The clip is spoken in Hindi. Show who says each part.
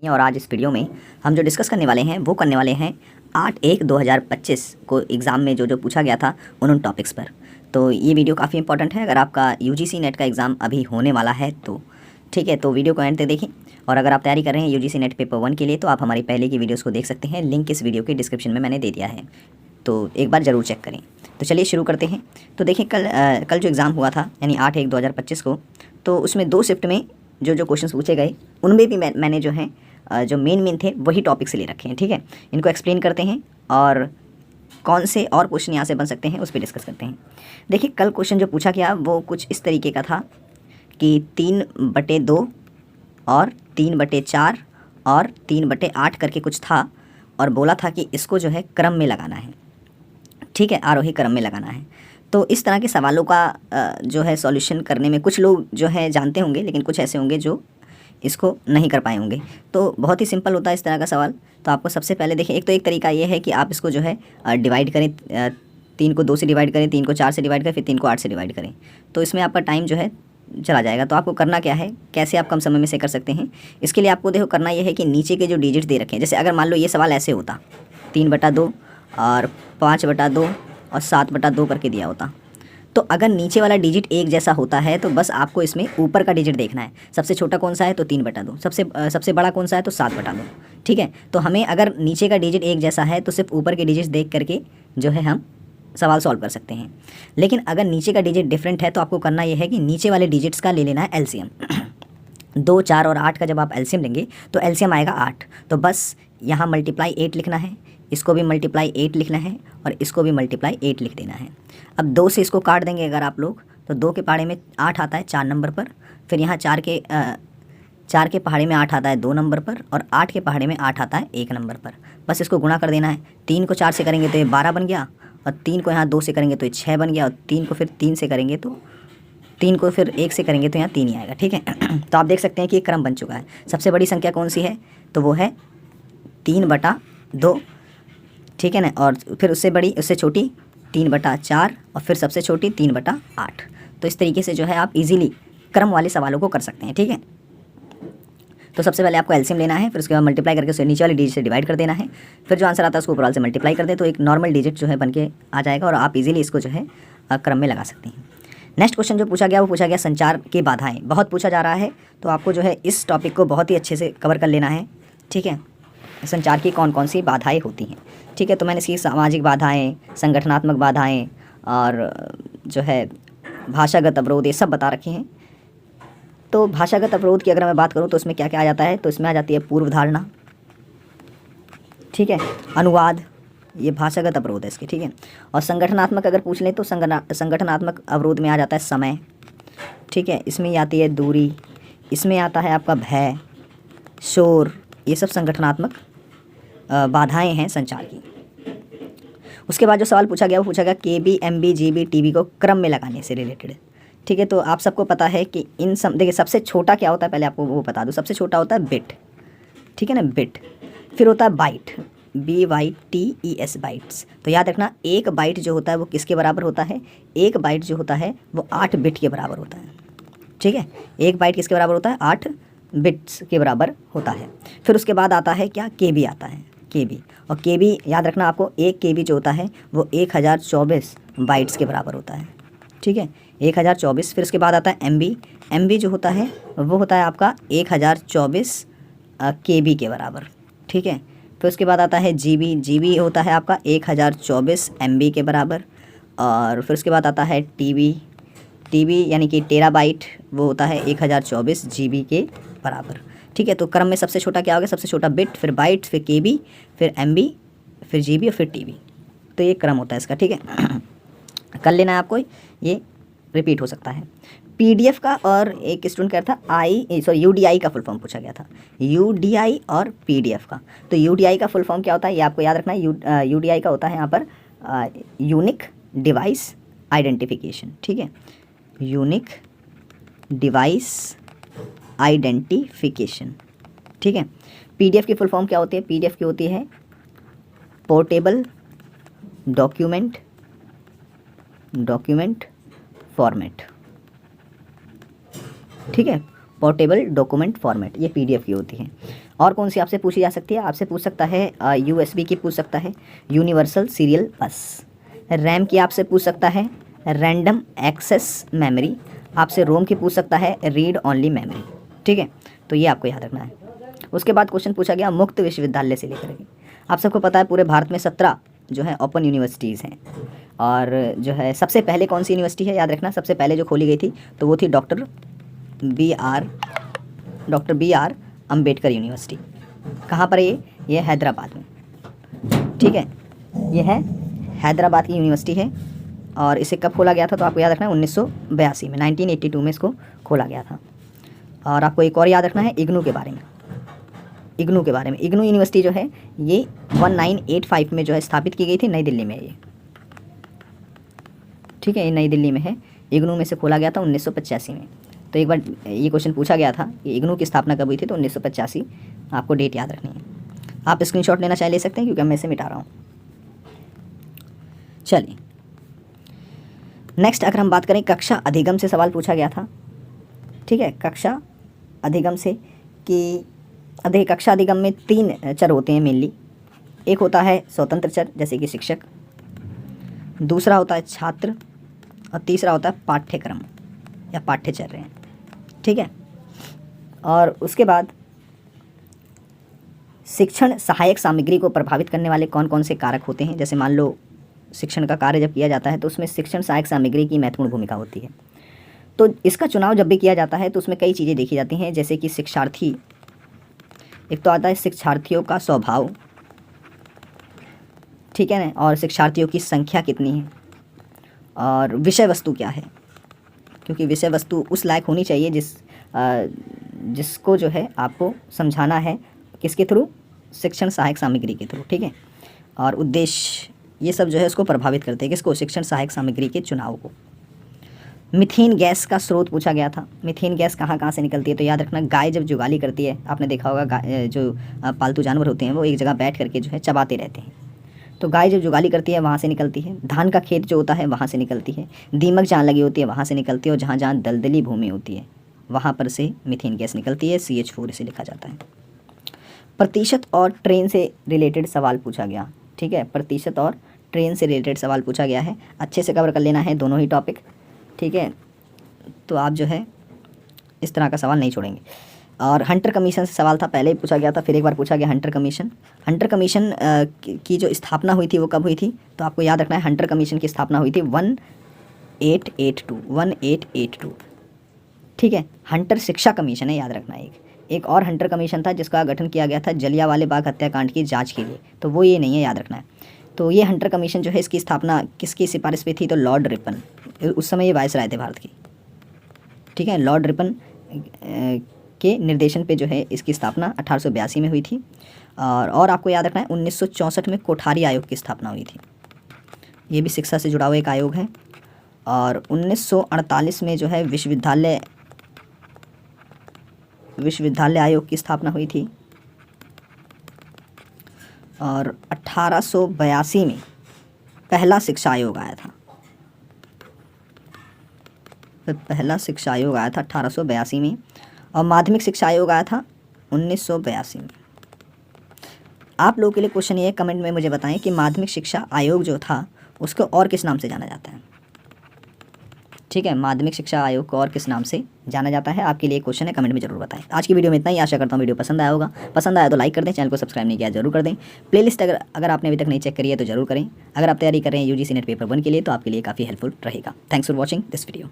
Speaker 1: और आज इस वीडियो में हम जो डिस्कस करने वाले हैं वो करने वाले हैं 8/1/2025 को एग्ज़ाम में जो पूछा गया था उन टॉपिक्स पर। तो ये वीडियो काफ़ी इंपॉर्टेंट है अगर आपका यूजीसी नेट का एग्ज़ाम अभी होने वाला है तो ठीक है। तो वीडियो को एंड तक देखें और अगर आप तैयारी कर रहे हैं यूजीसी नेट पेपर 1 के लिए तो आप हमारी पहले की वीडियोज़ को देख सकते हैं। लिंक इस वीडियो के डिस्क्रिप्शन में मैंने दे दिया है, तो एक बार ज़रूर चेक करें। तो चलिए शुरू करते हैं। तो देखिए कल जो एग्ज़ाम हुआ था यानी 8/1/2025 को, तो उसमें 2 शिफ्ट में जो क्वेश्चन पूछे गए उनमें भी मैंने जो है जो मेन थे वही टॉपिक से ले रखे हैं। ठीक है, इनको एक्सप्लेन करते हैं और कौन से और क्वेश्चन यहाँ से बन सकते हैं उस पर डिस्कस करते हैं। देखिए कल क्वेश्चन जो पूछा गया वो कुछ इस तरीके का था कि 3/2 और 3/4 और 3/8 करके कुछ था और बोला था कि इसको जो है क्रम में लगाना है। ठीक है, आरोही क्रम में लगाना है। तो इस तरह के सवालों का जो है सॉल्यूशन करने में कुछ लोग जो है जानते होंगे, लेकिन कुछ ऐसे होंगे जो इसको नहीं कर पाए होंगे। तो बहुत ही सिंपल होता है इस तरह का सवाल। तो आपको सबसे पहले देखिए, एक तरीका ये है कि आप इसको जो है डिवाइड करें, 3 को 2 से डिवाइड करें, 3 को 4 से डिवाइड करें, फिर 3 को 8 से डिवाइड करें। तो इसमें आपका टाइम जो है चला जाएगा। तो आपको करना क्या है, कैसे आप कम समय में से कर सकते हैं, इसके लिए आपको देखो करना ये है कि नीचे के जो डिजिट दे रखे हैं, जैसे अगर मान लो ये सवाल ऐसे होता 3/2 और 5/2 और 7/2 करके दिया होता, तो अगर नीचे वाला डिजिट एक जैसा होता है तो बस आपको इसमें ऊपर का डिजिट देखना है। सबसे छोटा कौन सा है तो 3/2, सबसे बड़ा कौन सा है तो 7/2। ठीक है, तो हमें अगर नीचे का डिजिट एक जैसा है तो सिर्फ ऊपर के डिजिट देख करके जो है हम सवाल सॉल्व कर सकते हैं। लेकिन अगर नीचे का डिजिट डिफरेंट है तो आपको करना यह है कि नीचे वाले डिजिट्स का ले लेना है एलसीएम। 2, 4 और 8 का जब आप एलसीएम लेंगे तो एलसीएम आएगा 8। तो बस यहाँ मल्टीप्लाई 8 लिखना है, इसको भी मल्टीप्लाई 8 लिखना है और इसको भी मल्टीप्लाई 8 लिख देना है। अब 2 से इसको काट देंगे अगर आप लोग, तो 2 के पहाड़े में 8 आता है 4 नंबर पर, फिर यहाँ 4 के पहाड़े में 8 आता है 2 नंबर पर, और 8 के पहाड़े में 8 आता है 1 नंबर पर। बस इसको गुणा कर देना है। 3 को 4 से करेंगे तो ये 12 बन गया, और 3 को यहाँ 2 से करेंगे तो ये 6 बन गया, और 3 को फिर 3 से करेंगे तो 3 को फिर 1 से करेंगे तो यहाँ 3 ही आएगा। ठीक है तो आप देख सकते हैं कि ये क्रम बन चुका है। सबसे बड़ी संख्या कौन सी है तो वो है 3/2। ठीक है ना, और फिर उससे बड़ी उससे छोटी 3/4 और फिर सबसे छोटी 3/8। तो इस तरीके से जो है आप इजीली क्रम वाले सवालों को कर सकते हैं। ठीक है, तो सबसे पहले आपको एलसीएम लेना है, फिर उसके बाद मल्टीप्लाई करके उसे नीचे वाले डिजिट से डिवाइड कर देना है, फिर जो आंसर आता है उसको ऊपर वाले से मल्टीप्लाई कर दें तो एक नॉर्मल डिजिट जो है बन के आ जाएगा और आप इजीली इसको जो है क्रम में लगा सकते हैं। नेक्स्ट क्वेश्चन जो पूछा गया वो पूछा गया संचार की बाधाएँ। बहुत पूछा जा रहा है, तो आपको जो है इस टॉपिक को बहुत ही अच्छे से कवर कर लेना है। ठीक है, संचार की कौन कौन सी बाधाएं होती हैं। ठीक है, तो मैंने इसकी सामाजिक बाधाएं, संगठनात्मक बाधाएं और जो है भाषागत अवरोध ये सब बता रखे हैं। तो भाषागत अवरोध की अगर मैं बात करूं तो इसमें क्या क्या आ जाता है, तो इसमें आ जाती है पूर्व धारणा। ठीक है, अनुवाद, ये भाषागत अवरोध है इसके। ठीक है, और संगठनात्मक अगर पूछ लें तो संगठनात्मक अवरोध में आ जाता है समय। ठीक है, इसमें आती है दूरी, इसमें आता है आपका भय, शोर, ये सब संगठनात्मक बाधाएं हैं संचार की। उसके बाद जो सवाल पूछा गया वो पूछा गया केबी, एमबी, जीबी, टीबी को क्रम में लगाने से रिलेटेड। ठीक है, तो आप सबको पता है कि देखिए सबसे छोटा क्या होता है, पहले आपको वो बता दूं। सबसे छोटा होता है बिट। ठीक है ना, बिट। फिर होता है बाइट, BYTES, बाइट्स। तो याद रखना एक बाइट जो होता है वो किसके बराबर होता है, एक बाइट जो होता है वो 8 बिट के बराबर होता है। ठीक है, एक बाइट किसके बराबर होता है, 8 बिट्स के बराबर होता है। फिर उसके बाद आता है क्या, केबी आता है, केबी। और केबी याद रखना आपको, 1 केबी जो होता है वो 1024 बाइट्स के बराबर होता है। ठीक है, 1024। फिर उसके बाद आता है एमबी। एमबी जो होता है वो होता है आपका 1024 केबी के बराबर। ठीक है, फिर उसके बाद आता है जीबी। जीबी होता है आपका 1024 एमबी के बराबर। और फिर उसके बाद आता है टीबी। टीबी यानी कि टेराबाइट, वो होता है 1024 जीबी के बराबर। ठीक है, तो क्रम में सबसे छोटा क्या होगा, सबसे छोटा बिट, फिर बाइट, फिर केबी, फिर एमबी, फिर जीबी और फिर टीबी। तो ये क्रम होता है इसका। ठीक है कर लेना है आपको, ये रिपीट हो सकता है। पीडीएफ का, और एक स्टूडेंट कह रहा था यूडीआई का फुल फॉर्म पूछा गया था, यूडीआई और पीडीएफ का। तो यूडीआई का फुल फॉर्म क्या होता है ये आपको याद रखना है। यूडीआई का होता है यहाँ पर यूनिक डिवाइस आइडेंटिफिकेशन। ठीक है, यूनिक डिवाइस आइडेंटिफिकेशन। ठीक है, पीडीएफ की फुल फॉर्म क्या होती है, पीडीएफ की होती है पोर्टेबल डॉक्यूमेंट फॉर्मेट। ठीक है, पोर्टेबल डॉक्यूमेंट फॉर्मेट, ये पीडीएफ की होती है। और कौन सी आपसे पूछी जा सकती है? आपसे पूछ सकता है USB की पूछ सकता है, यूनिवर्सल सीरियल बस। रैम की आपसे पूछ सकता है, रैंडम एक्सेस मेमोरी। आपसे रोम की पूछ सकता है, रीड ओनली मेमोरी। ठीक है, तो ये आपको याद रखना है। उसके बाद क्वेश्चन पूछा गया मुक्त विश्वविद्यालय से लेकर के। आप सबको पता है पूरे भारत में 17 जो है ओपन यूनिवर्सिटीज़ हैं, और जो है सबसे पहले कौन सी यूनिवर्सिटी है याद रखना, सबसे पहले जो खोली गई थी तो वो थी doctor B R Ambedkar university. कहाँ पर है ये हैदराबाद में। ठीक है, ये है हैदराबाद की यूनिवर्सिटी है, और इसे कब खोला गया था तो आपको याद रखना है 1982 में, 1982 में इसको खोला गया था। और आपको एक और याद रखना है इग्नू के बारे में। इग्नू यूनिवर्सिटी जो है ये 1985 में जो है स्थापित की गई थी, नई दिल्ली में ये। ठीक है, ये नई दिल्ली में है, इग्नू में से खोला गया था 1985 में। तो एक बार ये क्वेश्चन पूछा गया था कि इग्नू की स्थापना कब हुई थी, तो 1985 आपको डेट याद रखनी है। आप स्क्रीनशॉट लेना चाहे ले सकते हैं, क्योंकि मैं इसे मिटा रहा हूँ। चलिए नेक्स्ट, अगर हम बात करें कक्षा अधिगम से सवाल पूछा गया था। ठीक है, कक्षा अधिगम से कि कक्षा अधिगम में 3 चर होते हैं मेनली। एक होता है स्वतंत्र चर, जैसे कि शिक्षक, दूसरा होता है छात्र, और तीसरा होता है पाठ्यक्रम या पाठ्यचर्या। ठीक है, और उसके बाद शिक्षण सहायक सामग्री को प्रभावित करने वाले कौन कौन से कारक होते हैं। जैसे मान लो शिक्षण का कार्य जब किया जाता है तो उसमें शिक्षण सहायक सामग्री की महत्वपूर्ण भूमिका होती है। तो इसका चुनाव जब भी किया जाता है तो उसमें कई चीज़ें देखी जाती हैं, जैसे कि शिक्षार्थी, एक तो आता है शिक्षार्थियों का स्वभाव, ठीक है ना, और शिक्षार्थियों की संख्या कितनी है, और विषय वस्तु क्या है, क्योंकि विषय वस्तु उस लायक होनी चाहिए जिसको जो है आपको समझाना है, किसके थ्रू, शिक्षण सहायक सामग्री के थ्रू। ठीक है, और उद्देश्य, ये सब जो है उसको प्रभावित करते हैं, किसको, शिक्षण सहायक सामग्री के चुनाव को। मीथेन गैस का स्रोत पूछा गया था। मीथेन गैस कहाँ कहाँ से निकलती है, तो याद रखना गाय जब जुगाली करती है, आपने देखा होगा जो पालतू जानवर होते हैं वो एक जगह बैठ करके जो है चबाते रहते हैं, तो गाय जब जुगाली करती है वहाँ से निकलती है। धान का खेत जो होता है वहाँ से निकलती है। दीमक जहाँ लगी होती है वहाँ से निकलती है, और जहाँ जहाँ दलदली भूमि होती है वहाँ पर से मीथेन गैस निकलती है, CH4 इसे लिखा जाता है। प्रतिशत और ट्रेन से रिलेटेड सवाल पूछा गया। ठीक है, प्रतिशत और ट्रेन से रिलेटेड सवाल पूछा गया है, अच्छे से कवर कर लेना है दोनों ही टॉपिक। ठीक है, तो आप जो है इस तरह का सवाल नहीं छोड़ेंगे। और हंटर कमीशन से सवाल था, पहले ही पूछा गया था, फिर एक बार पूछा गया हंटर कमीशन। हंटर कमीशन की जो स्थापना हुई थी वो कब हुई थी, तो आपको याद रखना है हंटर कमीशन की स्थापना हुई थी 1882। ठीक है, हंटर शिक्षा कमीशन है, याद रखना। एक और हंटर कमीशन था जिसका गठन किया गया था जलियांवाला बाग हत्याकांड की जाँच के लिए, तो वो ये नहीं है, याद रखना है। तो ये हंटर कमीशन जो है इसकी स्थापना किसकी सिफारिश पे थी, तो लॉर्ड रिपन, उस समय ये वायसराय थे भारत की। ठीक है, लॉर्ड रिपन के निर्देशन पे जो है इसकी स्थापना 1882 में हुई थी। और आपको याद रखना है 1964 में कोठारी आयोग की स्थापना हुई थी, ये भी शिक्षा से जुड़ा हुआ एक आयोग है। और 1948 में जो है विश्वविद्यालय आयोग की स्थापना हुई थी। और 1882 में पहला शिक्षा आयोग आया था, पहला शिक्षा आयोग आया था 1882 में, और माध्यमिक शिक्षा आयोग आया था 1982 में। आप लोगों के लिए क्वेश्चन ये कमेंट में मुझे बताएं कि माध्यमिक शिक्षा आयोग जो था उसको और किस नाम से जाना जाता है। ठीक है, माध्यमिक शिक्षा आयोग को और किस नाम से जाना जाता है, आपके लिए क्वेश्चन है, कमेंट में जरूर बताएं। आज की वीडियो में इतना ही, आशा करता हूँ वीडियो पसंद आया होगा। पसंद आया तो लाइक कर दें, चैनल को सब्सक्राइब नहीं किया जरूर कर दें। प्लेलिस्ट अगर आपने अभी तक नहीं चेक करी है तो जरूर करें। अगर आप तैयारी कर रहे हैं UGC नेट पेपर 1 के लिए तो आपके लिए काफ़ी हेल्पफुल रहेगा। Thanks for watching this video.